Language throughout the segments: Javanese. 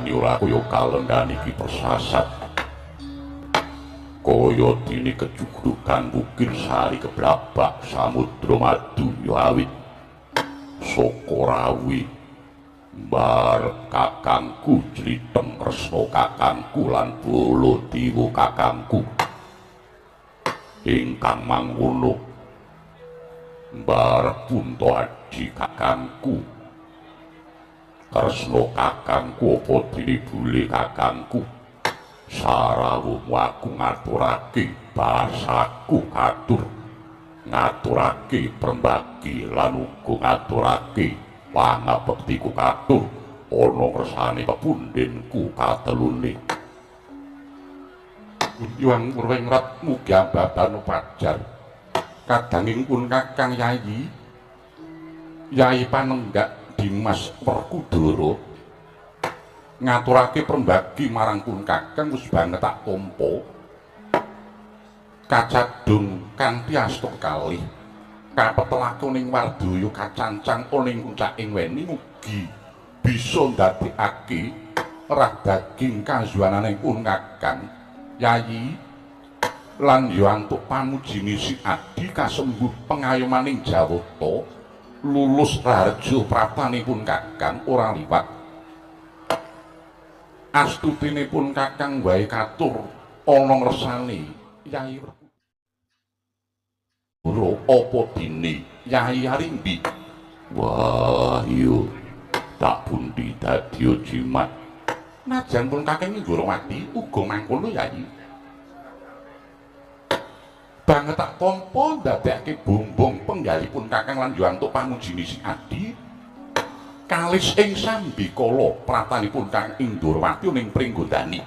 kancani ora kaya kalendhan iki persasat kaya dene kejugrukan bukir sari keblabak samudra madu ya awit saka rawi mbar kakangku Jlitheng Kresna kakangku lan Baladewa kakangku ingkang mangkono mbar Puntaadi kakangku Kresna kakangku apa dene Bule kakangku sarawuhmu aku ngaturake basaku katur ngaturake prembagi lan uga ngaturake pangabektiku katur ana ngersane pepundhenku katelune Hyang Wringrat mugi ambaban pajar kadanging pun Kakang Yayi Yayi Panenggak Dimas Werkudara ngaturake prembagi marang pun Kakang wis banget tak tampa kacadung kanthi asta kalih kapetelakoning Wardaya kacancang ning puncaking weni mugi bisa ndadekake rah daging kajuwananing pun Kakang Yayi lan ya antuk pamujine si Adi kasembuh pengayomaning Jawata lulus raharja prapanipun Kakang ora liwat astutinipun Kakang wae katur ana ngersane Yayi Ora apa dene Yayi Arimbi wah yo tak pundi dadi jimat najan pun Kakang Nggorowati uga mangkono Yayi banget tak tampa ndadekake bombong penggalipun Kakang lan yo antuk pamujine si Adi kalis ing sambikala pratanipun Kakang Nggorowati ning Pringgondani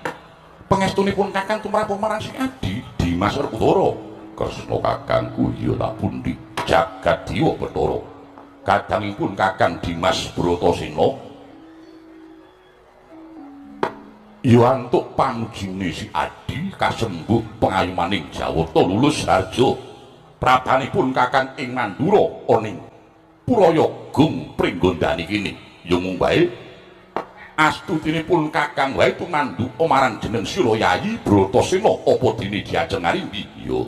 pangestunipun Kakang tumrap marang si Adi Dimas Werkudara Kresna kakangku ya tak pundi jagat Dewa Bathara kadangipun Kakang Dimas Bratasena ya antuk pamujine si Adi kasembuh pengayomaning Jawata lulus harja prabanipun Kakang ing Mandura oning Purayagung Pringgondani kene ya mung wae astutinipun Kakang wae tumandu marang jeneng Sira Yayi Bratasena apa dene diajeng Arimbi ya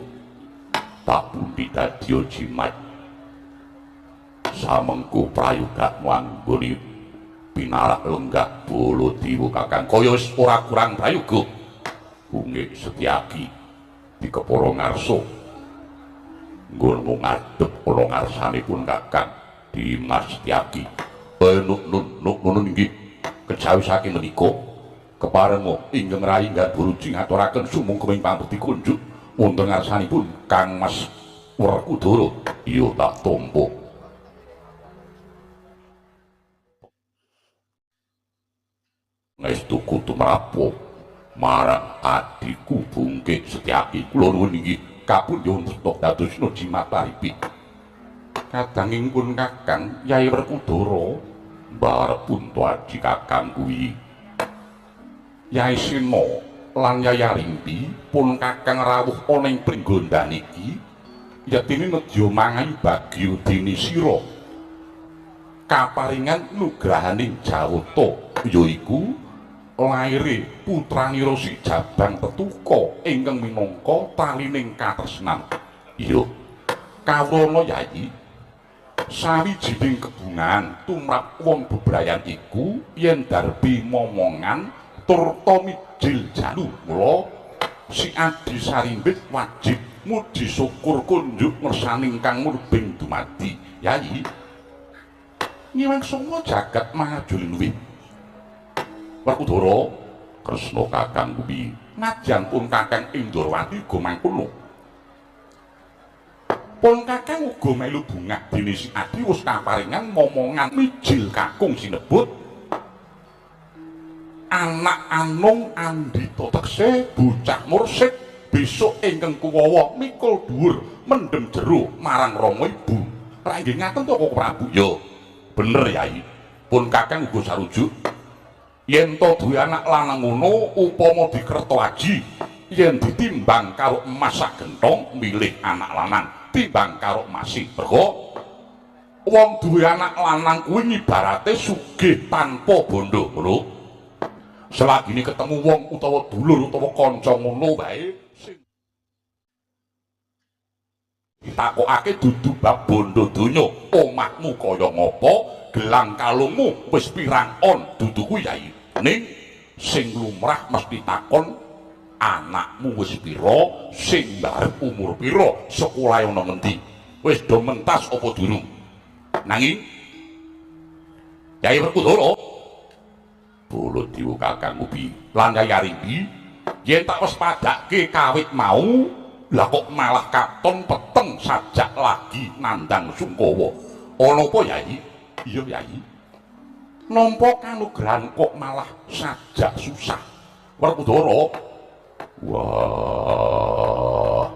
tak pundi dadi jimat samengku prayogakmu anggone pinarak lenggah Baladewa Kakang kaya wis ora kurang prayoga Bungik Setyaki dikepara ngarsa nggonmu ngadhep ana ngarsanipun Kakang Dimas Setyaki nun inggih kejawi saking menika keparenga inggih rayi nggan buruji ngaturaken sumungkeming pambekti kunjuk wonten ngarsanipun Kang Mas Werkudara ya tak tampa ngestuku tumrapo marang adiku Bungkik Setyaki kula nuwun inggih kapundhut stok dadosna jimat Arimbi kadanging pun Kakang Yayi Werkudara mbarep Puntaadi kakang kuwi Yayi Sena lan Yayi Arimbi pun Kakang rawuh ana ing Pringgondani iki yatine nedya mangahi bagya dene sira kaparingan nugrahaning Jawata yaiku laire putranira si Jabang Petuka ingkang minangka talining katresnan iya kawrana Yayi sawijining kebungan tumrap wong bebrayan iku yen darbi momongan turta mijil jalu mula si Adi Sarimbit wajib muji syukur kunjuk ngersaning kang murbing dumadi Yayi ngiwangsana jagat mangajul Werkudara Kresna kakang kuwi najan pun Kakang Indrawati uga mangkono pun Kakang uga melu bungah dene si Adi wis kaparingan momongan mijil kakung sinebut anak anung andhita tekse bocah mursid besok ingkang kuwawa mikul dhuwur mendem jero marang Rama Ibu ra inggih ngaten to Koko Prabu ya bener Yayi pun Kakang uga sarujuk yen to duwe anak lanang ngono upama dikerto aji yen ditimbang karo emas sak gentong milih anak lanang timbang karo masih mergo wong duwe anak lanang kuwi ibarate sugih tanpa bondo ngono selagine ketemu wong utawa dulur utawa kanca ngono wae sing ditakokake dudu bab bondo donya omahmu kaya ngapa gelang kalungmu wis pirang on dudu kuwi yai ning sing lumrah mesti takon anakmu wis pira sing barep umur pira sekolahe ana ngendi wis do mentas apa durung nanging Yai Werkudara Baladewa Kakang Ubi lan Yai Arimbi yen tak wis padake kawit mau lah kok malah katon peteng sajak lagi nandang Sungkawa ana apa Yai iya Yai nampa kanugrahan kok malah sajak susah Werkudara wah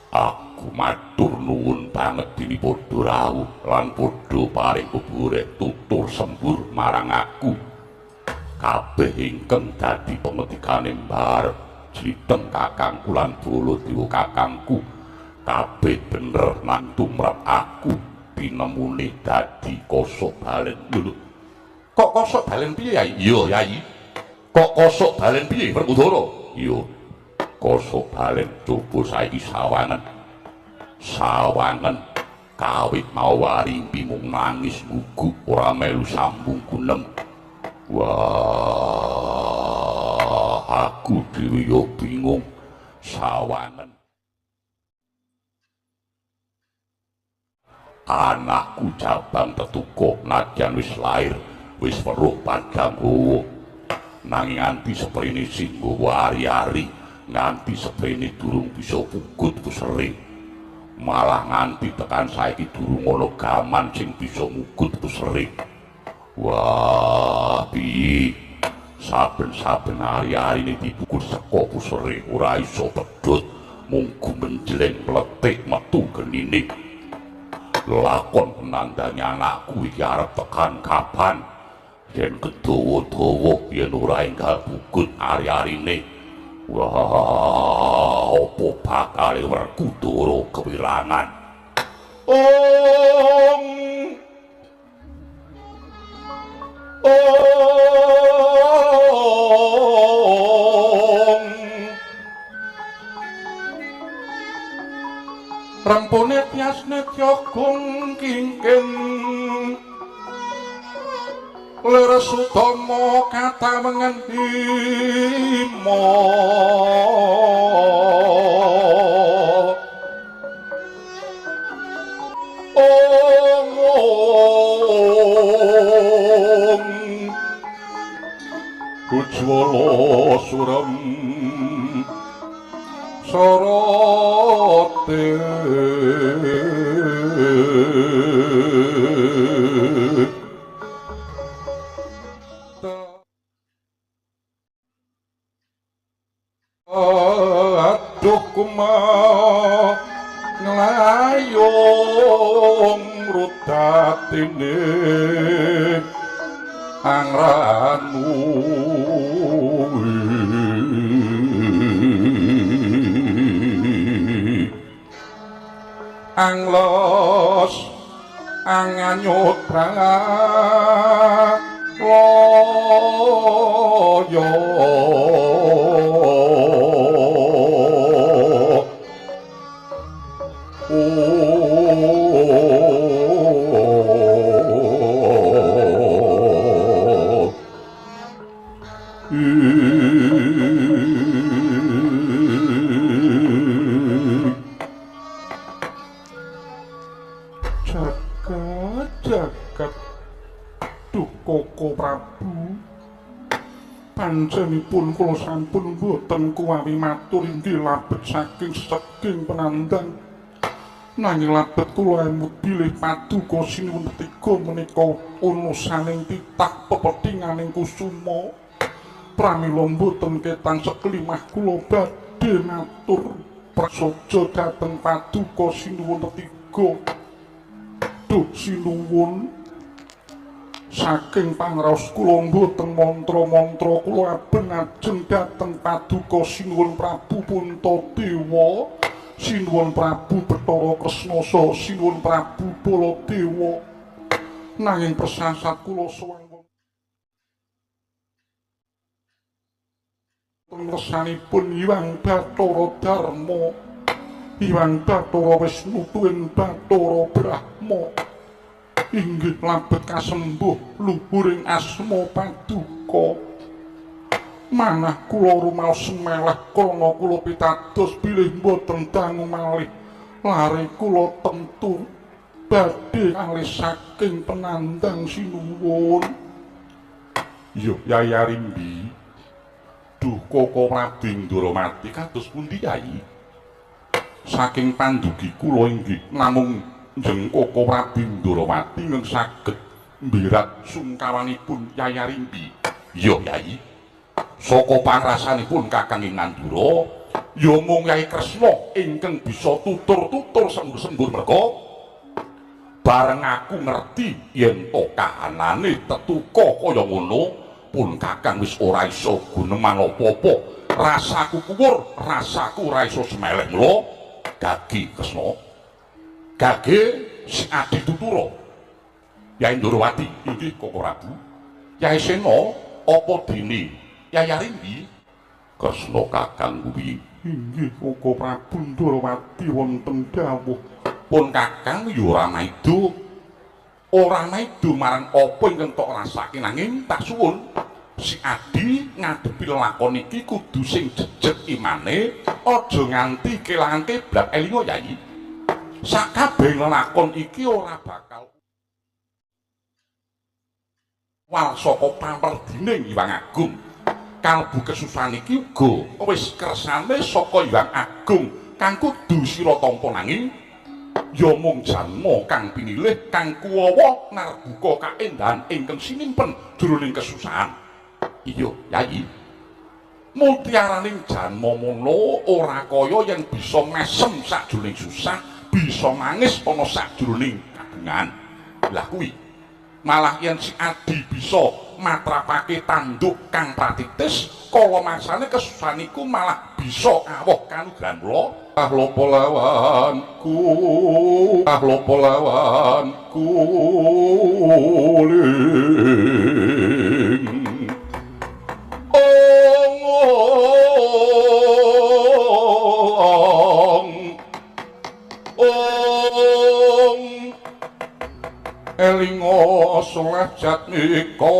aku matur nuwun banget dini padha rawuh lan padha paring kubure tutur sembur marang aku kabeh ingkang dadi pemedikane mbarep jiteng kakangku lan Baladewa kakangku kabeh bener nang tumrap aku pinemune dadi kosok balen lho kok kosok balen piye Yai iya Yai kok kosok balen piye Werkudara iya kosok balen coba saiki sawangan kawit mau Arimbi mung nangis guguk ora melu sambung gunem wah aku dhewe yo bingung sawangan anakku Jabang Tetuko nadyan wis lair wis weruh padang hawa nanging nganti seprene singgawa ari-ari nganti seprene durung bisa pugut pusering malah nganti tekan saiki durung ana gaman sing bisa mugut pusering wah piye saben-saben ari-arine dipukul saka pusere ora iso pedhot mung gumenjleng mletik metu genine lakon penandhangi anakku iki arep tekan kapan yen kedawa-dawa yen ora enggal bukut ari-arine wah opo bakal Werkudara kewirangan Rampune tiasne tyagung kingking leres utama katawengen hima Ujwala suram sorate aduh kumah nglayung rutatine angranmu anglos anganyutra loyo jagat duh Koko Prabu panjenipun kula sampun boten kuwawi matur inggih labet saking seging penandang nanging labet kula emut bilih paduka sinuwun tiga menika ana saling titah pepethinganing kusuma pramila boten ketang seklimah kula badhe matur prasaja dhateng paduka sinuwun tiga duh sinuwun saking pangraos kula mboten mantra-mantra kula abeng ajeng dhateng paduka sinuwun Prabu Puntadewa sinuwun Prabu Bathara Kresna saha sinuwun Prabu Baladewa nanging persasat kula sowan Lesanipun Hyang Bathara Darma, Hyang Bathara Wisnu tuwin Bathara Brahma, inggih labet kasembuh luhuring asma Paduka. Manah kula rumaos semeleh krana kula pitados bilih boten dangu malih lare kula tentu badhe kalih saking penandang sinuwun. Yo Yaya Rimbi, duh Koko Prabu Ndramati kados pundi Yai? Saking pandugi kula inggih namung njeng Koko Prabu Ndramati ingkang saged mbirat sungkawanipun Yaya Rimbi. Yo Yai, saka pangrasanipun Kakang Ngandura ya mung Yai Kresna ingkang bisa tutur-tutur sembur-sembur merga bareng aku ngerti yen to kahanane tetuka kaya ngono pun Kakang wis ora iso guneman apa-apa. Rasaku kuwur, rasaku ora iso semeleh. Mula Gagi Kresna, Gage si Adi Tutura, Yai Ndrawati inggih Koko Prabu, Yai Sena apa dene Yaya Rimbi? Kresna Kakang kuwi inggih Koko Prabu Ndrawati wonten dawuh pun Kakang ya ora maido marang apa ingkang tok rasake, nanging tak suwun si Adi ngadepi lakon iki kudu sing jejeg imane, aja nganti kelangan keblak elinga Yai. Sakabeh lakon iki ora bakal wal saka pamredining Hyang Agung. Kalbu kesusahan iki uga wis kersane saka Hyang Agung kang kudu sira tampa, nanging ya mung janma kang pinilih kang kuwawa narbuka kaendahan ingkang sinimpen jroning kesusahan. Iya Yai, mutiaraning janma mono ora kaya yen bisa mesem sajroning susah, bisa nangis ana sajroning kagungan. Lah kuwi malah yen si Adi bisa matrapake tanduk kang pratitis kala mangsane kesusahan iku malah bisa awoh kanugrahan kula. Lopo lawanku, lopo lawanku ling elingo selajat miko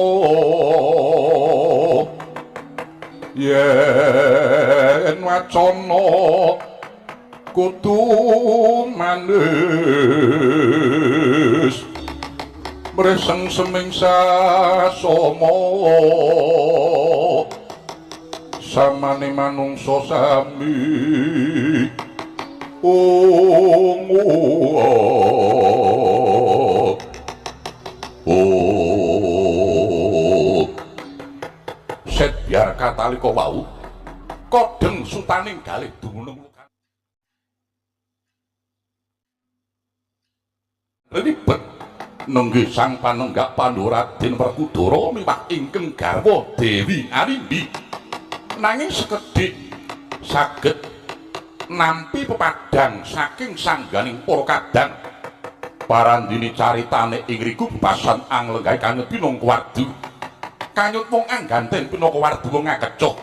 yen wacana kudu manis breseng seming sasama samane manungsa sami set biar katalika wau kodeng sutaning galih dumunung ribet nenggih sang panenggak Pandhu Raden Werkudara miwah ingkang garwa Dewi Arimbi, nanging sekedhik saged nampi pepadang saking sangganing para kadang parandini caritane ing riku bebasan anglenggahe kanyut Pinangkawardu kanyut wong angganten Pinangkawardu wong ngakecuh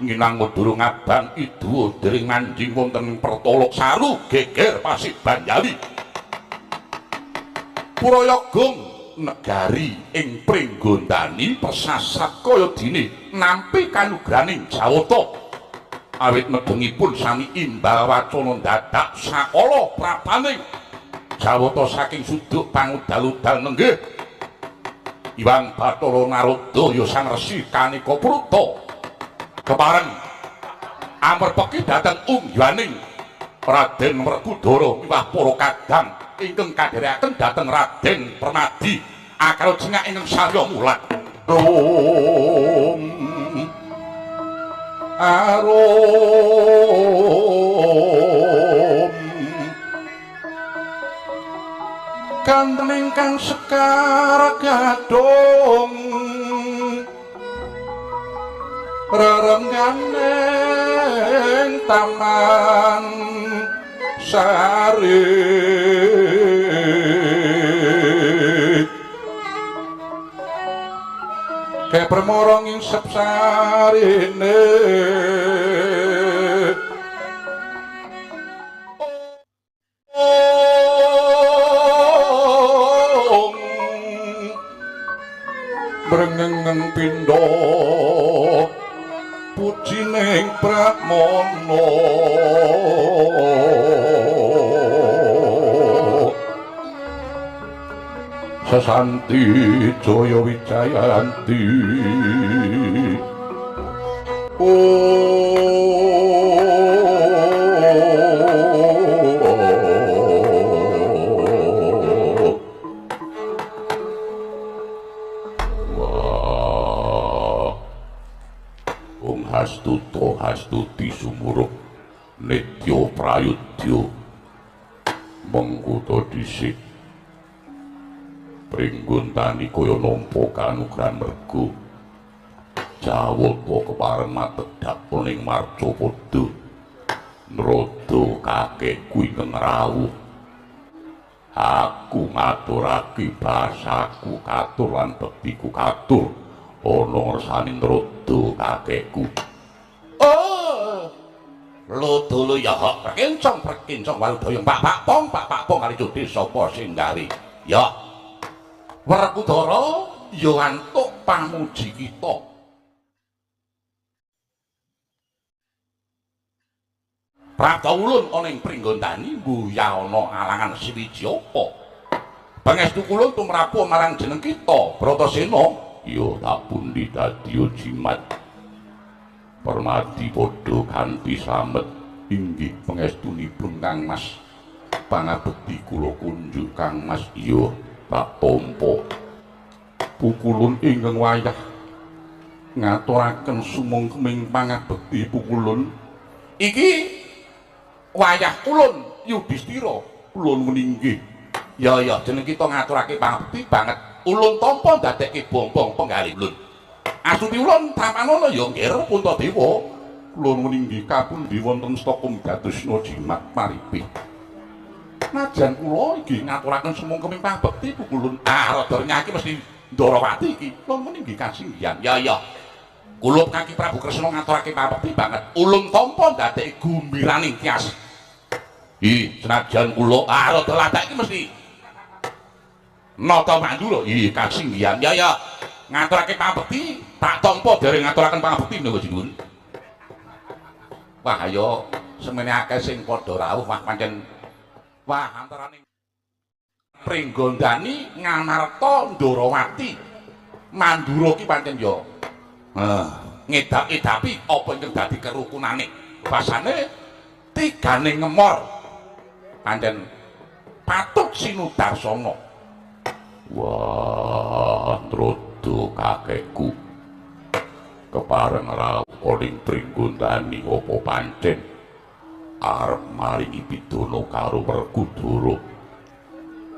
nginang Madura ngabang iduwa dering manjing wonten Pertolok Saru geger Pasiban Jawi Purayagung negari ing Pringgondani persasat kaya dene nampi kanugraning Jawata awit medengipun sami imbal wacana dadak sakala prapaning Jawata saking suduk pangudal-udal nenggih Hyang Bathara Narada ya sang resi Kanika Pruta kepareng amerpeki dhateng ungganing Raden Werkudara miwah para kadang ingkang kadherekaken dhateng Raden Permadi akara jengak ingkang sarya mulat arum kanten ingkang sekar gadhong rerengganing taman sari kepermorong ing sepsarine jining Pramana Sasanti Jaya Wijayanti Hastuto Hastuti Sumuruk Netyo Prayudya mengkuto dhisik Pringgontani kaya nampa kanugrahan merga Jawata kepareng matedhak ning Marcapada nrada kakekku ingkang rawuh aku ngaturake basaku katur lan bektiku katur ana ngersani nrada kakekku. Lho ya hak perkincong waludaya Pak Pong kali judi sapa sing gawe ya Werkudara ya antuk pamuji kita Prapta ulun ana ing Pringgontani mbuya ana alangan siwiji apa pangestu kula tumrapu marang jeneng kita Bratasena ya tak pundi dadi jimat Permati padha kanthi slamet inggih pangestunipun Kang Mas pangabekti kula kunjuk Kang Mas iya tak tampa pukulun ingkang wayah ngaturaken sumengkeming pangabekti pukulun iki wayah ulun Yudhistira ulun meninggih ya jeneng kita ngaturake pangabekti banget ulun tampa ndadekke bombong penggalih ulun Astuti ulun tamanana ya nggih Puntadewa kula meninggih kapundi wonten Stokum dadosna jimat maripih najan kula iki ngaturaken sumengkeming pangabekti pukulun rada nyaki mesti Ndarawati iki kula meninggih kasinggihan ya kula Kaki Prabu Kresna ngaturake pangabekti banget ulun tampa ndadekke gumbiraning kias senajan kula rada ladak iki mesti nata mandura kasinggihan ya ngaturake pangabekti tak tampa dereng ngaturaken pangabekti menawa jinuwun wah ayo semene akeh sing padha rawuh wah pancen wah antaraning Pringgondani Ngamarta Ndarawati Mandura ki pancen ya ngedak-edapi apa ingkang dadi kerukunane basane tigane ngemor pancen patut sinudarsana wah nrodo kakekku kepareng rawuh ing Pringgondani apa pancen arep maringi pidana karo Werkudara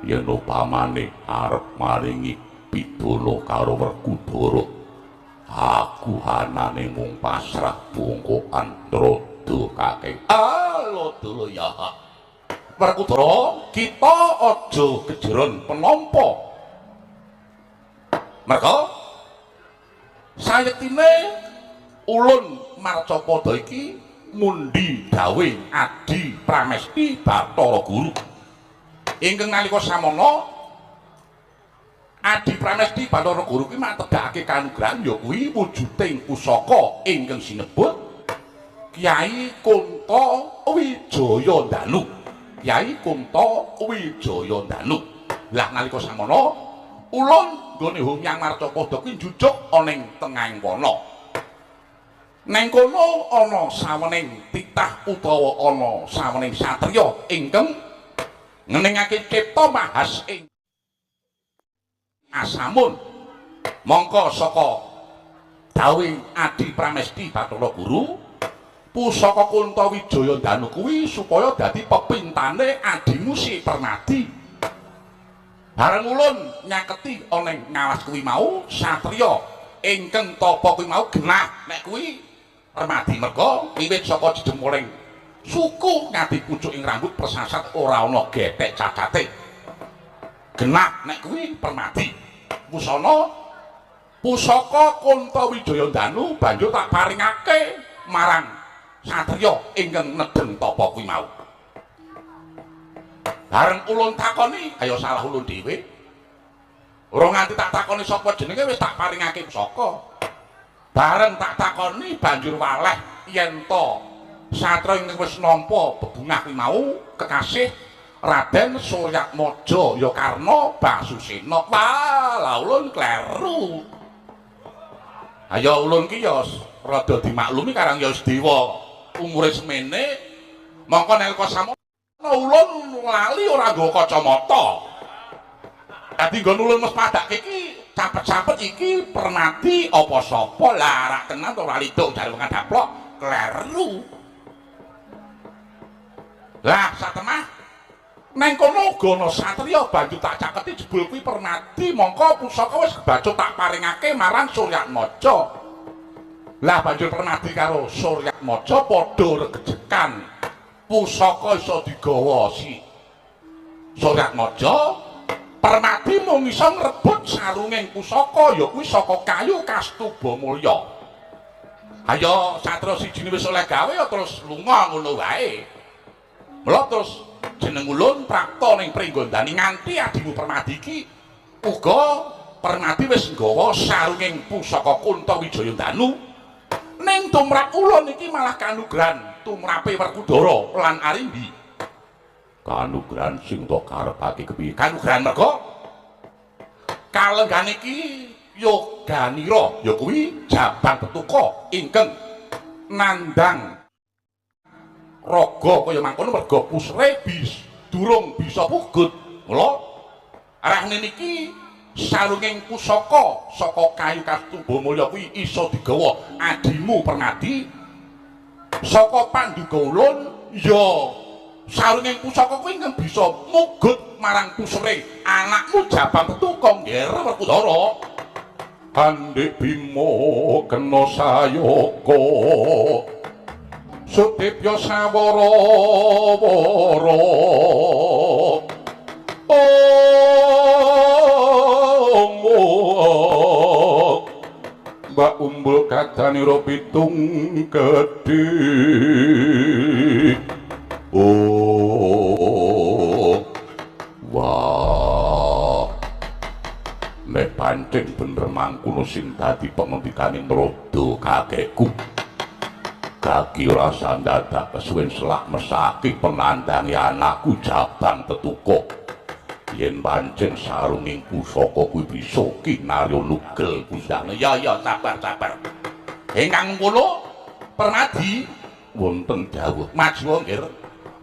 yen upamane arep maringi pidana karo Werkudara aku hanane mung pasrah bongkokan nrodo kakek lho ya Werkudara kita aja kejeron penampa merga sayektine ulun Marcapada iki mundi dawuh Adi Pramesti Bathara Guru ingkang nalika samana Adi Pramesti Bathara Guru ki matedhakake kanugrahan ya kuwi wujuding pusaka ingkang sinebut Kyai Kunta Wijaya Danu Kyai Kunta Wijaya Danu lah nalika samana ulun nggone Humyang Marcapada kuwi njujuk ana ing tengahing wana neng kono ana sawening titah utawa ana sawening satriya ingkang ngeningake cipta mahas ing asamun mongko saka dawuh Adi Pramesti Bathara Guru pusaka Kunta Wijaya Danu kuwi supaya dadi pepintane adimu si Permadi bareng ulun nyaketi ana ing ngalas kuwi mau satriya ingkang tapa kuwi mau genah nek kuwi Permadi merga wiwit saka jejemuling suku nganti pucuking rambut persasat ora ana gethek cacate genah nek kuwi Permadi busana pusaka Kunta Wijaya Danu banjur tak paringake marang satriya ingkang nedeng tapa kuwi mau bareng ulun takoni kaya salah ulun dhewe ora nganti tak takoni sapa jenenge wis tak paringake pusaka bareng tak takoni banjur waleh yen to satra ing wis nampa bebungah kuwi mau kekasih Raden Suryatmaja ya Karna Basusena. Wah, la ulun kleru. Ayo ulun ki ya rada dimaklumi karang ya Sedewa umure semene mongko nalika samono ulun lali ora nggawa kacamata. Dadi nggon ulun mes padake iki capet-capet iki Permati apa sapa lah rak tenan to lali tok jare wong daplok kleru. Lah satemah neng kono gono satriya banjur tak caketi jebul kuwi Permati mongko pusaka wis kebacut tak paringake marang Suryatmaja. Lah banjur Permati karo Suryatmaja padha regejekan pusaka iso digawa si Suryatmaja. Permati mung iso ngrebut sarunging pusaka ya kuwi saka kayu Kastubamulya. Ayo satra sijine wis oleh gawe ya terus lunga ngono wae. Mula terus jeneng ulun prakta ning Pringgondani nganti adimu Permati iki uga Permati wis nggawa sarunging pusaka Kuntawijayandanu ning tumrap ulun iki malah kanugrahan tumrape Werkudara lan Arimbi. Kanugrahan sing to karepake kepiye? Kanugrahan merga kalenggan iki yoganira ya kuwi Jabang Tetuka ingkang nandhang raga kaya mangkono merga pusre durung bisa pugut. Mula arahne niki sarunging pusaka saka kayu Kastubamulya kuwi iso digawa adimu Permati saka panduga ulun ya sarunging pusaka kuwi ingkang bisa mugut marang pusre anakmu Jabang Tetuka Nger Werkudara. Handhik Bima kena sayaka Sudipya sawara-wara Mbak Umbul kadanira pitung gedhe. Wah, nek pancen bener mangkono sing dadi pangendikane Narada kakekku. Kaki rasa dadak kesuwen selak mesake penandangi anakku Jabang Tetuka. Yen pancen sarunging pusaka kuwi bisa kinarya nugel pundhane. Ya sabar. Ingkang kula Permati wonten dawuh maju nggih.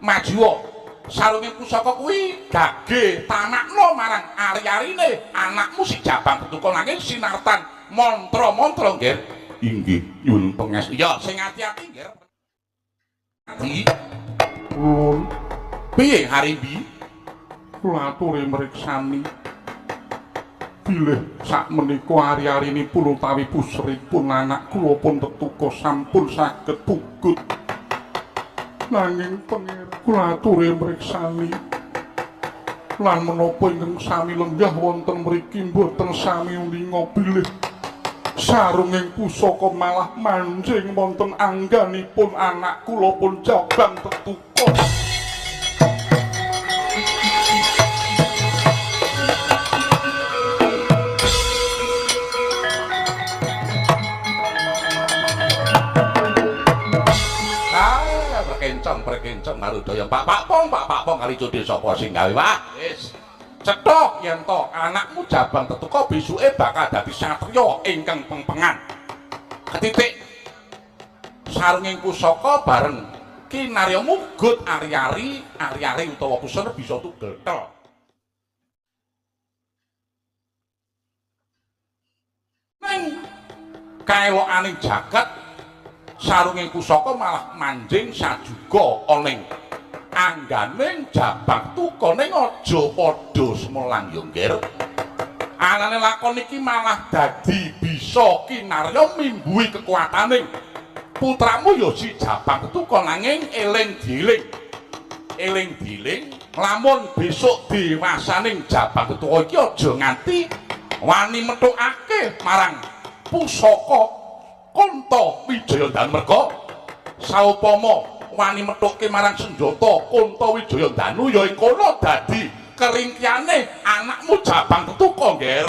Maju sarunging pusaka kuwi gage tanakno marang ari-arine anakmu si Jabang Tetuka nanging sinartan mantra-mantra nggih. Inggih nyuwun pengesti. Ya sing ati-ati nggih. Ati. Ulun piye Harimbi? Kula aturi mriksani bilih sakmenika ari-arinipun utawi pusripun anak kula pun Tetuka sampun saged pugut. Nanging Pangeran kula aturi mriksani lan menapa ingkang sami lenggah wonten mriki mboten sami ulinga bilih sarunging pusaka malah manjing wonten angganipun anak kula pun Jabang Tetuka. Perkencang marudaya Pak Pong kali cudhe sapa sing gawe wah wis cethuk yen to anakmu Jabang Tetuka besuke bakal dadi satriya ingkang pengpengan. Ketitik sarunging pusaka bareng kinarya mugut ari-ari utawa pusana bisa tugel tel. Ning kaelokaning jagat sarunging pusaka malah manjing sajuga aning angganing Jabang Tetuka ning aja padha semelang yo nggir. Anane lakon iki malah dadi bisa kinarya mimbuhi kekuataning putramu ya si Jabang Tetuka nanging eling diling lamun besok dewasaning Jabang Tetuka iki aja nganti wani metukake marang pusaka Kuntawijayandanu merga saupama wani metuke marang senjata Kuntawijayandanu ya ing kono dadi keringkiyane anakmu Jabang Tetuka nggir.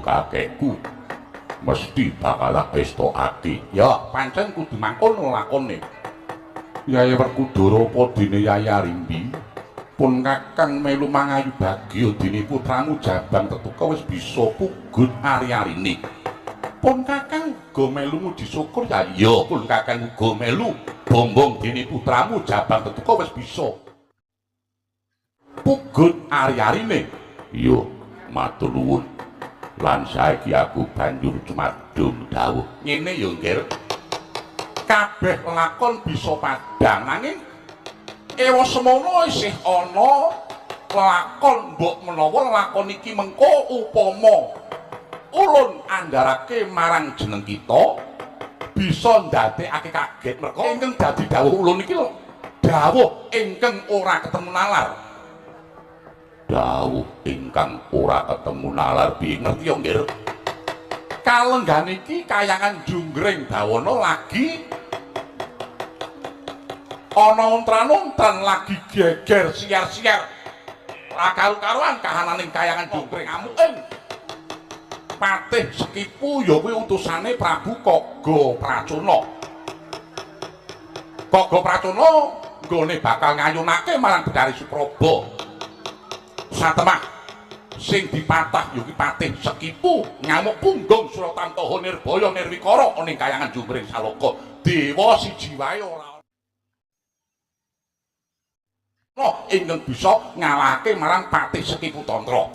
kakekku mesti bakal pestokake. Ya pancen kudu mangkono lakone. Yai Werkudara padine Yai Arimbi pun kakang melu mangayu bagya dene putramu Jabang Tetuka wis bisa pugut ari-arine. Pun kakang uga melu muji syukur ya iya pun kakang uga melu bombong dene putramu Jabang Tetuka wis bisa pugut ari-arine. Iya matur nuwun. Lan saiki aku banjur cumadung dawuh ngene ya nggir, kabeh lakon bisa padhang nanging ewa semono isih ana lakon mbok menawa lakon iki mengko upama ulun andharake marang jeneng kita bisa ndadekake kaget merga ingkang dadi dawuh ulun iki lho dawuh ingkang ora ketemu nalar. Dawuh ingkang ora ketemu nalar piye ngerti ya nggih. Kalenggan iki kayangan Junggring Dawana lagi ana ontran-ontran lagi geger siar-siar. Ora karo-karoan kahananing kayangan Junggring amuken. Patih Sekipu ya kuwi utusane Prabu Kaga Pracuna. Kaga Pracuna nggone bakal ngayunake marang Bedari Supraba. Satemah sing dipatah ya kuwi Patih Sekipu ngamuk punggung Suratantaha Nirbaya Nirwikara ana ing kayangan Junggring Saloka. Dewa siji wae ora ana ingkang bisa ngalahake marang Patih Sekipu Tantra.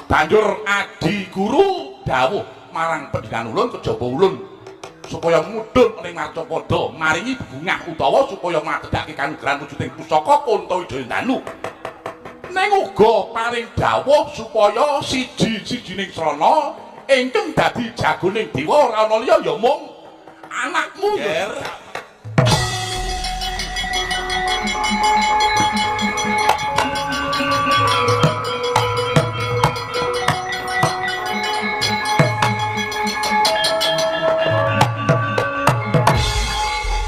Banjur Adi Guru dawuh marang pendhikan ulun kejaba ulun supaya mudhun ning Marcapada maringi bungah utawa supaya madhedhake kanugrahan wujuding pusaka Kuntawijaya Danu. Ning uga paring dawuh supaya siji-sijining srana ingkang dadi jagoning dewa ora ana liya ya mung anakmu ya.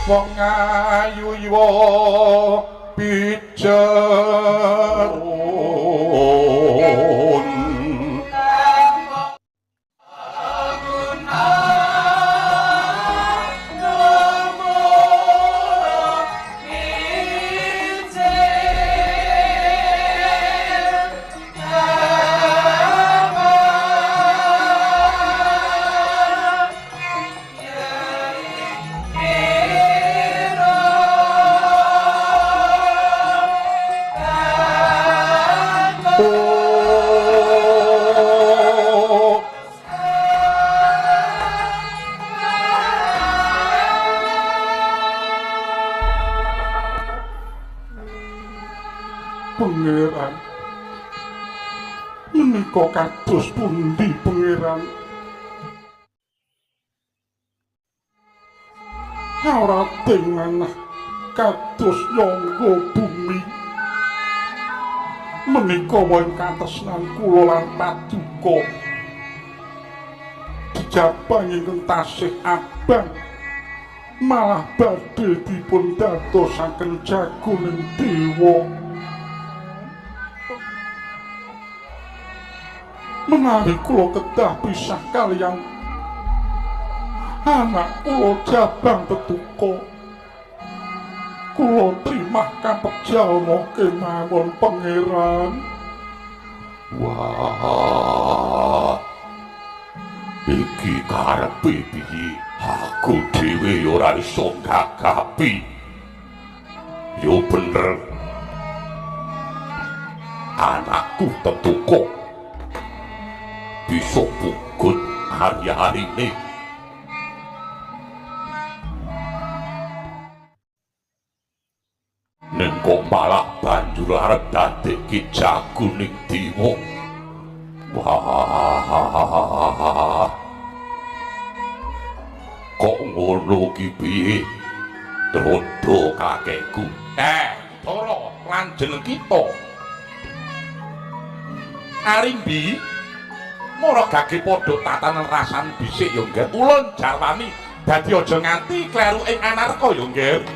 Wong ayu iwa pijerun Pangeran menika kados pundi pangeran? Ora tenganah kados nyangga bumi menika wae katresnan kula lan Paduka dijabang ingkang tasih abang malah badhe dipun dadosaken jagoning dewa. Menawi kula kedah pisah kaliyan anak kula Jabang Tetuka, kula trimah kapejalma kemawon pangeran. Wah, iki karepe piye? Aku dhewe ora iso gagapi. Yo bener, anakku Tetuka bisa pugut hari-harine banjur arep dadekke Jaguning Dewa. Wah, kok ngono ki piye? Drodo kakekku. Dara lan jeneng kita. Arimbi mara gage padha tatanen rasan dhisik ya, Ngger. Ulun jarwani dadi aja nganti kleru ing anarka ya, Ngger.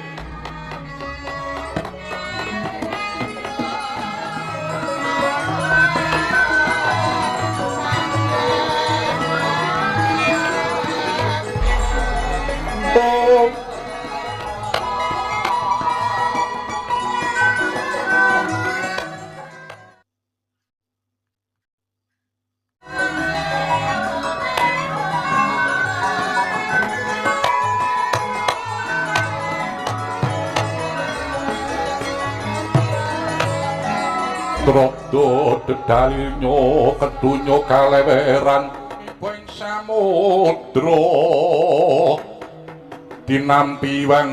Drodo dedalnya kedunya kaleweran ing samudra dinampi wang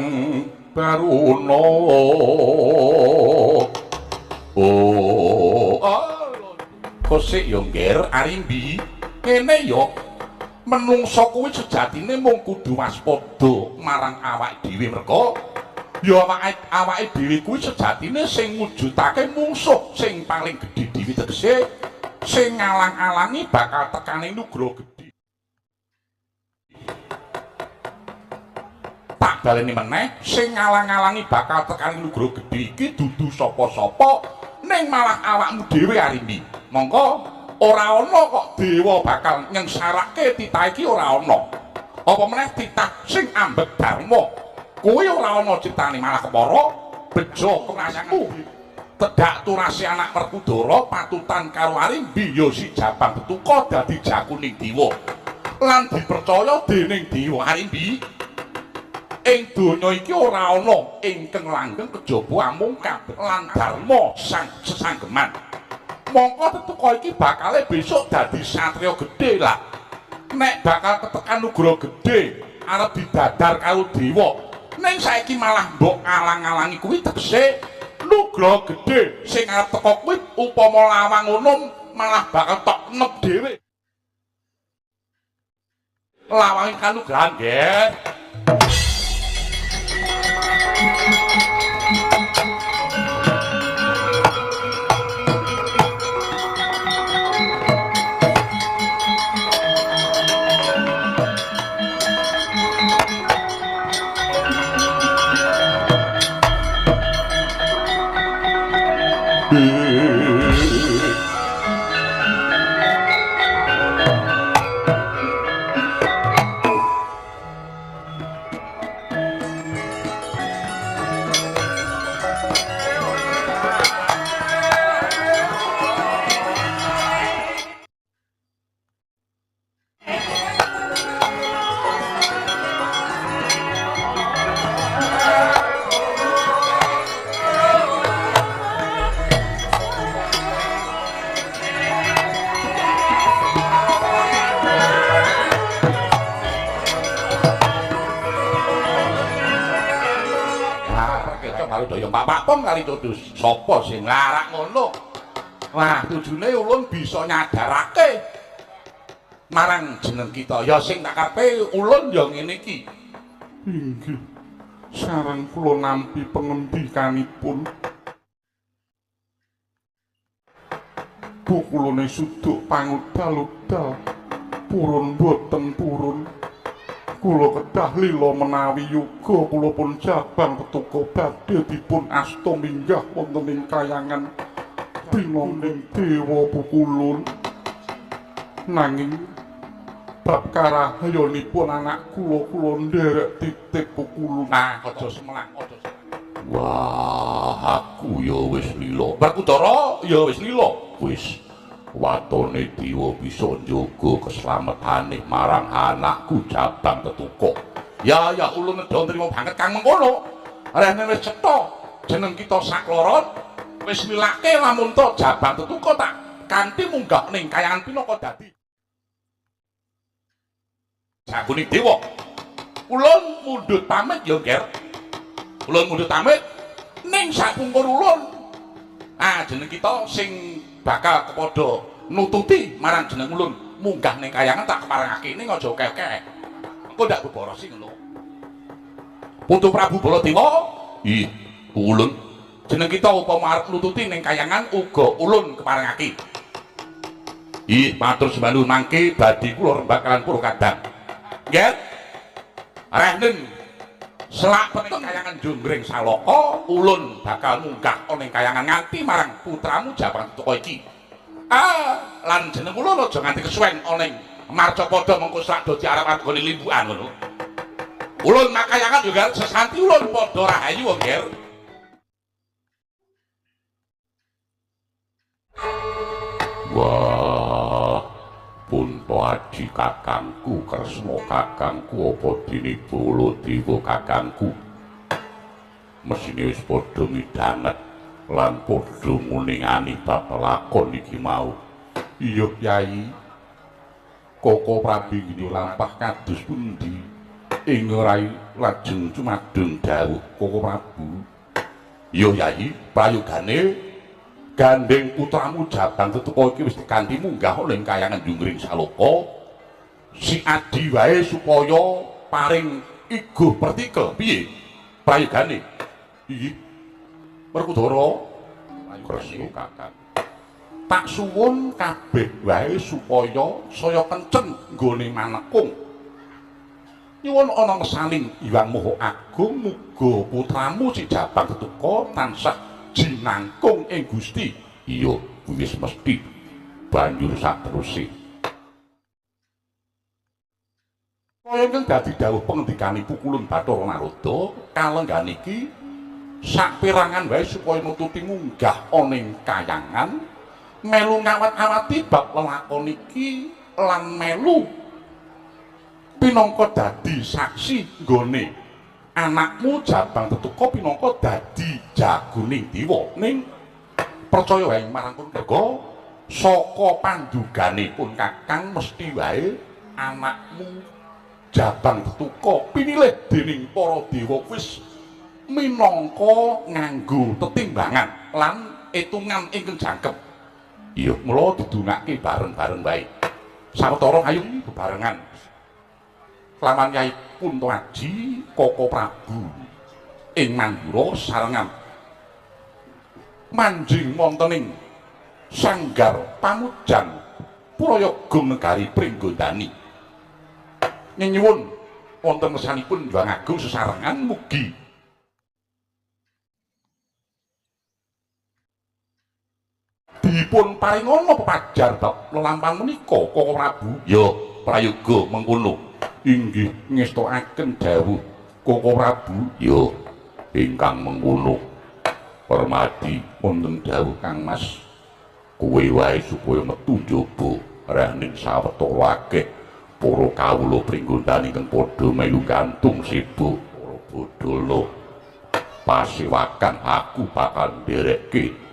baruna. Kosik yo, Ngger, Arimbi. Kene yo menungsa kuwi sejatine mung kudu waspada marang awake dhewe merga ya awake dhewe kuwi sejatine sing mujudake mungsuh sing paling gedhe dhewe, tegese sing ngalang-alangi bakal tekane nugra gedhe. Tak baleni meneh, sing ngalang-alangi bakal tekane nugra gedhe iki dudu sapa-sapa ning malah awakmu dhewe, Arimbi. Monggo ora ana kok dewa bakal nyengsarake titah iki, ora ana. Apa meneh titah sing ambek dharma kuwi ora ana critane, malah kepara bejo kerasanmu. Tedak turasi anak Werkudara patutan karo Arimbi ya si Jabang Betuka dadi Jakuning Dewa lan dipercaya dening Dewa Arimbi. Ing donya iki ora ana ingkang langgeng kejaba amung kabeh lan dharma sang sesanggeman. Mongko Betuka iki bakale besok dadi satriya gedhe lah. Nek bakal ketekan nugra gedhe arep didadar karo dewa. Ning saiki malah mbok alang-alangi kuwi tegese nugra gedhe sing arep teka kuwi upama lawang unum malah bakal tok nep dhewe. Lawange kanugrahan, Nggih. Kali tutus sapa sing larak ngono. Wah, tujune ulun bisa nyadarake marang jeneng kita. Ya sing tak karepe ulun ya ngene iki. Inggih. Sareng kula nampi pengendikanipun. Pukulane suduk pangudal-udal. Purun boten purun. Kula kedah lila menawi yoga kula pun Jabang Betuka badhe dipun asta minggah wonten ing kayangan pinoning dewa Pukulun. Nanging bab karahayanipun anak kula nderek titik Pukulun. Nah, aja semelang, aja semelang. Wah, aku ya wis lila. Werkudara ya wis lila. Wis watone dewa bisa njaga keslametane marang anakku Jabang Betuka. Ya ulun nedha nrimo banget kang mengkono. Rene wis cetha jeneng kita sakloron wis nilake lamun to Jabang Betuka tak kanthi munggah ning kayangan Pinaka dadi Jakuning Dewa. Ulun mundhut pamit ya, Nger. Ulun mundhut pamit ning sakungkur ulun jeneng kita sing bakal kepada nututi marang jeneng ulun munggah ning kayangan tak keparengake ning aja kekek engko ndak beborosi ngono Putu Prabu Baladewa ulun jeneng kita upama arep nututi ning kayangan uga ulun keparengake matur sembah nuwun mangke badhe kula rembak kalan pura kadang nggih rehnen selak penting kayangan Jonggring Saloka ulun bakal munggah ana ing kayangan nganti marang putramu Jabang Tuka iki lan jeneng ulun aja nganti kesuwen ana ing Marcapada mengko sak dadi arep gone limbukan ngono ulun makayangan juga sesanti ulun padha rahayu nggih wah Punto Aji kakangku Kresna kakangku apa dene Baladewa kakangku mesine wis padha midhanget lan padha nguningani bab lakon iki mau iya Kyai Koko Prabu ngene lampah kados pundi ing rai lajeng cumadeng dawuh Koko Prabu iya Kyai prayogane gandeng putramu Jabang Tetuka iki wis dikanthi munggah ning kayangan Jonggring Saloka si adi wae supaya paring iguh pertikel piye prayogane iki Werkudara Kresna kakang tak suwun kabeh wae supaya saya kenceng nggone manekung nyuwun ana ngesaning Hyang Maha Agung muga putramu si Jabang Tetuka tansah jinangkung ing Gusti iya wis mesti banjur sateruse kaya ingkang dadi dawuh pengendikanipun Kulun Bathara Narada kalenggan iki saperangan wae supaya nututi munggah ana ing kayangan melu ngawat-awati bab lelakon iki lan melu pinangka dadi saksi nggone anakmu Jabang Tetuka pinangka dadi jagoning dewa ning percaya wae marang Kundaga saka panduganipun kakang mesti wae anakmu Jabang Tetuka pinilih dening para dewa wis minangka nganggo tetimbangan lan etungan ingkang jangkep iya mula didunake bareng-bareng wae sawetara ayo bebarengan lawan Kyai Punto Aji Koko Prabu ing Mandura sarengan manjing wonten ing Sanggar Pamujan Prayaga Negari Pringgondani nyuwun wonten ngersanipun Hyang Agung sesarengan mugi dipun paringana pepajar bab lelampahan menika Koko Prabu ya prayoga mengkono inggih ngestokaken dawuh Koko Prabu ya ingkang mengkono permadi wonten dawuh Kang Mas kowe wae supaya metu njaba rahning sawetara akeh para kawula Pringgondani kang padha melu gantung sibuk para bodolo pasiwakan aku bakal nderekke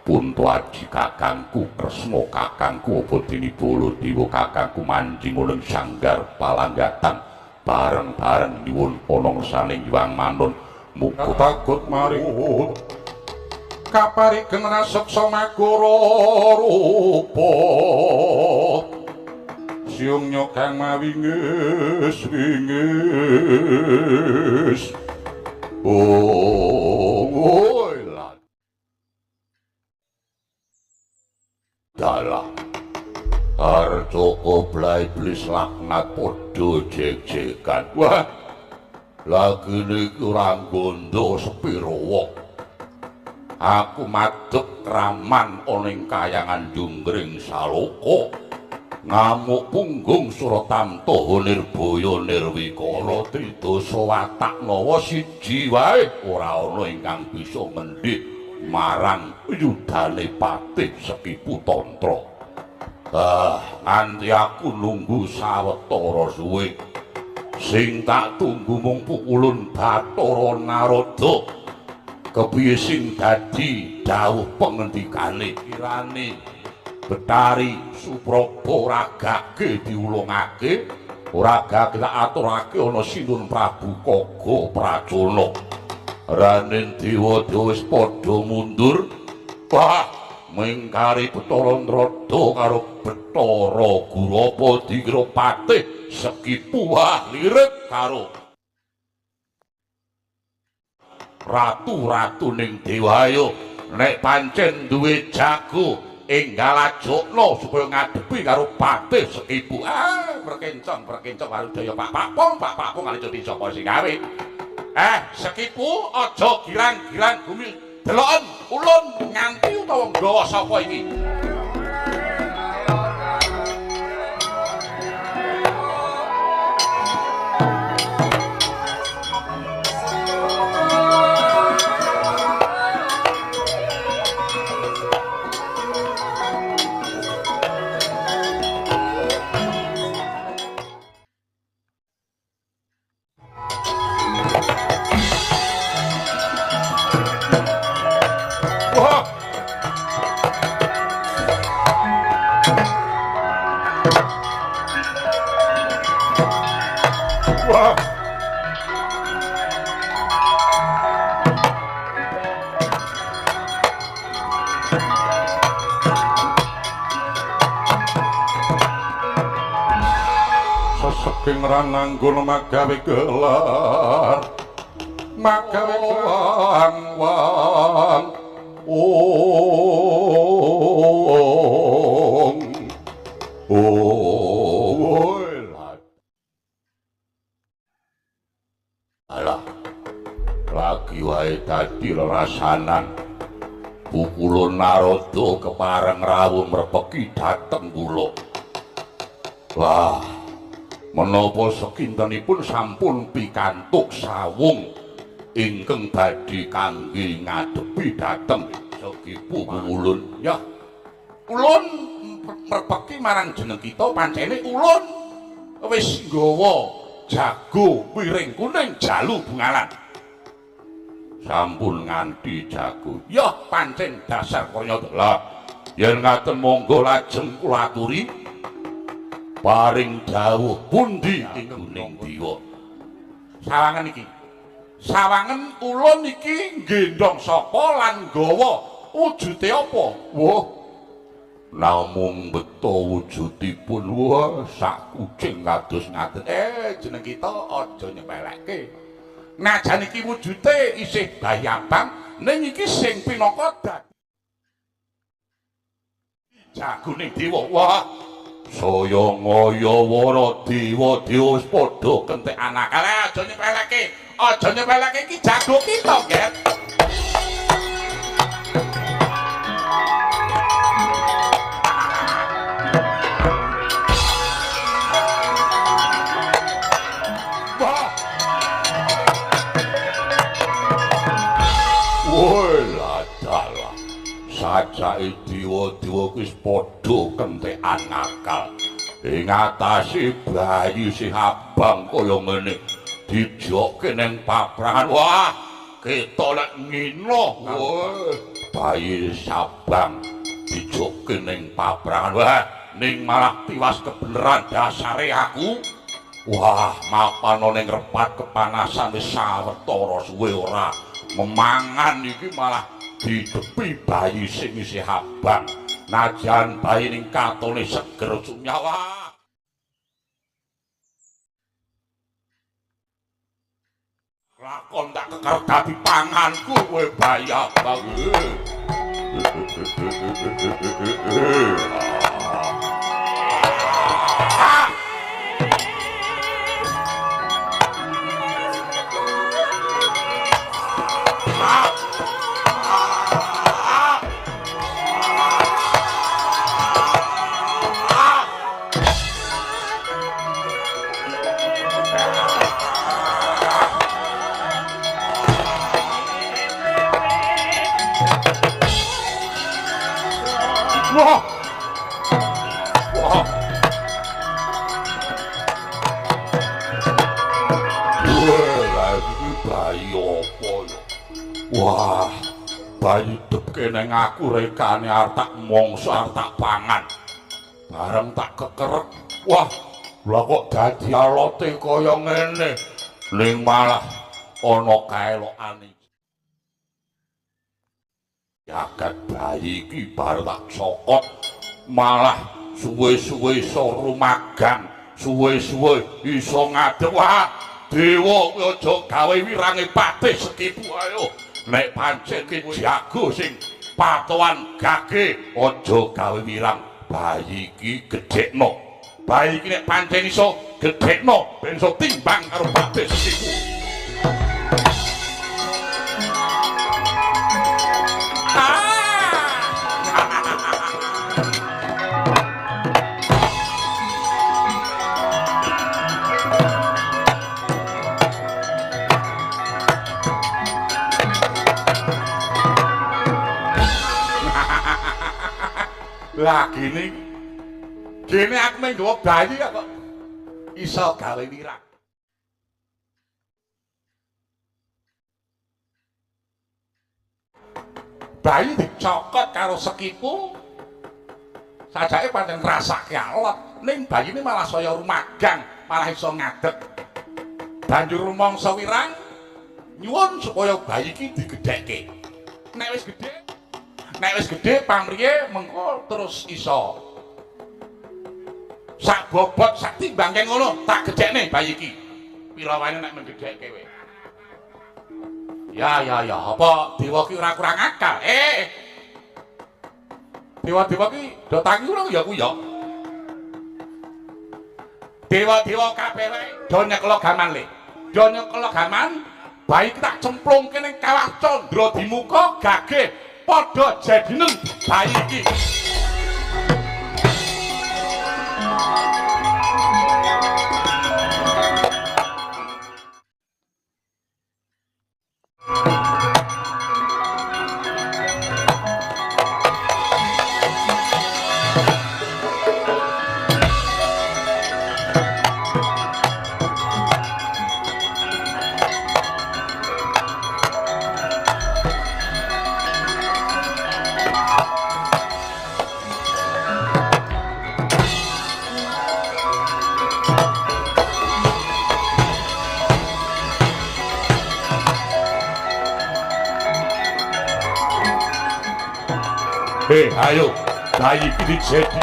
Punto Aji kakangku Kresna kakangku apa dene Baladewa kakangku manjing ning Sanggar Palanggatan bareng-bareng nyuwun ana ngersaning Hyang Manon muga takut maring kaparigeng raseksa magara rupa siung nyokang mawingis dalah Arjoko blai iblis laknat podo jek-jekan wah lagi niku ranggondo sepiro wong aku madhep kraman oning kayangan Jonggring Saloka ngamuk punggung Suratamtaha Nirbaya Nirwikara Tridasa watak nawa siji wae ora ana ingkang bisa ngendhik marang yudane Patih Sekipu Tantra nganti aku nunggu sawetara suwe sing tak tunggu mung Pukulun Bathara Narada kepiye sing dadi dawuh pengendikane kirane Betari Supraba ragake diulungake ora gak aturake ana Sinun Prabu Kaga Prajana Raden Dewa wis padha mundur Wah, mingkari Bathara Ndrada karo Bathara Gurapa dikira patih Sekipu wah lirik karo ratu-ratu ning Dewaya nek pancen duwe jago enggal ajokno supaya ngadepi karo patih Sekipu. Perkencong karo daya Pak Papung kali cuti sapa sing gawe. Sekipu aja girang-girang bumi deloken ulun nganti utawa nggawa sapa iki. Saking rananggun magawe gelar magawe wang alah lagi wae dadi lerasanan Pukulun Narada kepareng rawuh mrepeki dhateng kula. Wah, menapa sekintenipun sampun pikantuk sawung ingkang badhe kangge ngadepi dhateng Sekipu ulun. Ya, ulun mrepeki marang jeneng kita pancene ulun wis nggawa jago wiring kuning jalu bungalan. Sampun nganti jago. Ya pancen dasar Kanyadala. Yen ngaten monggo lajeng kula aturi paring dawuh pundi ing Gunung Diwa. Sawangen iki. Sawangen ulun iki nggendhong sapa lan nggawa wujude apa? Wah. Namung beto wujudipun wah sak kucing kados ngaten. Jeneng kita aja nyepelekke. Najan iki wujude isih bayi abang, ning iki sing pinaka dadi jagoning dewa. Wah, saya ngaya wara dewa wis padha kentekan akal. Aja nyepelekke iki jago kita, Ger. Sajake dewa-dewa wis padha kentekan akal. Ing atase bayi sing abang kaya ngene dijokke ning paprangan. Wah, ketok lek ngino. Bayi sabang dijokke ning paprangan. Wah, ning malah tiwas kebeneran dasare aku. Wah, mapano ning repat kepanasan wis sawetara suwe ora memangan iki malah didepi bayi sing isih abang. Najan bayi ning katone seger sunyawa. Lakon tak kekar dadi panganku kowe bayi abang. Wah. Wah. Lagi bayi apa ya? Wah, bayi depke neng aku rekane arep tak mongso arep tak pangan. Bareng tak kekerek. Wah, lha kok dadi alote kaya ngene. Ning malah ana kaelokane. jagat bayi iki bar tak sokot malah suwe-suwe iso rumagang suwe-suwe iso ngadeg. Wah dewa kuwi aja gawe wirange patih Sekipu ayo nek pancen ki jago sing patoan gage aja gawe wirang bayi iki gedhekno. Bayi iki nek pancen iso gedhekno ben iso timbang karo patih Sekipu. Lah gini aku main gawa bayi kok iso gawe wirang. Bayi dicokot karo Sekipu sajake pancen ngrasake alot ning bayine malah saya rumagang malah iso ngadeg. Banjur rumangsa wirang nyuwun supaya bayi iki digedhekke. Nek wis gedhe pamriye mengko terus iso sak bobot sak timbangke ngono tak gedhekne bayi iki. Pira wae nek menggedhekke kowe. Ya apa dewa ki ora kurang akal. Dewa-dewa ki do tangi ora ya ku ya. Dewa-dewa kabeh wae do nyeklo gaman le. Do nyeklo gaman bayi ki tak cemplungke ning kawah Candra Dimuka gageh padha jadinen bayi iki. Ayo, bayi iki dijedi.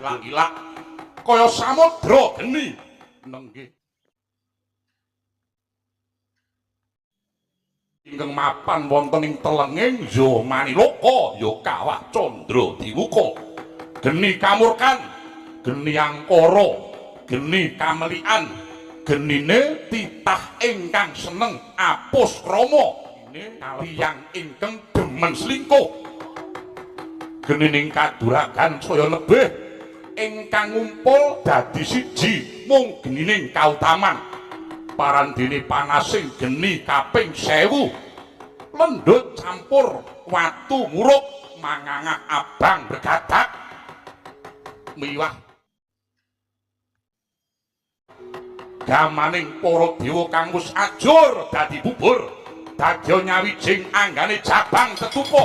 Ilak kaya samudra geni nenggih ingkang mapan wonten ing telenging Zamaniloka ya kawah Candra Dimuka. Geni kamurkan, geni angkara, geni kamelian, genine titah ingkang seneng apus krama, tiyang ingkang demen slingkuh. Genining kaduragan saya lebih ingkang ngumpul dadi siji mung genining kautaman. Parandene panasing geni kaping 1000 lendhut campur watu muruk mangangak abang begadak miwah gamaning para dewa kang wis ajur dadi bubur dadi nyawijing anggane jabang tetupa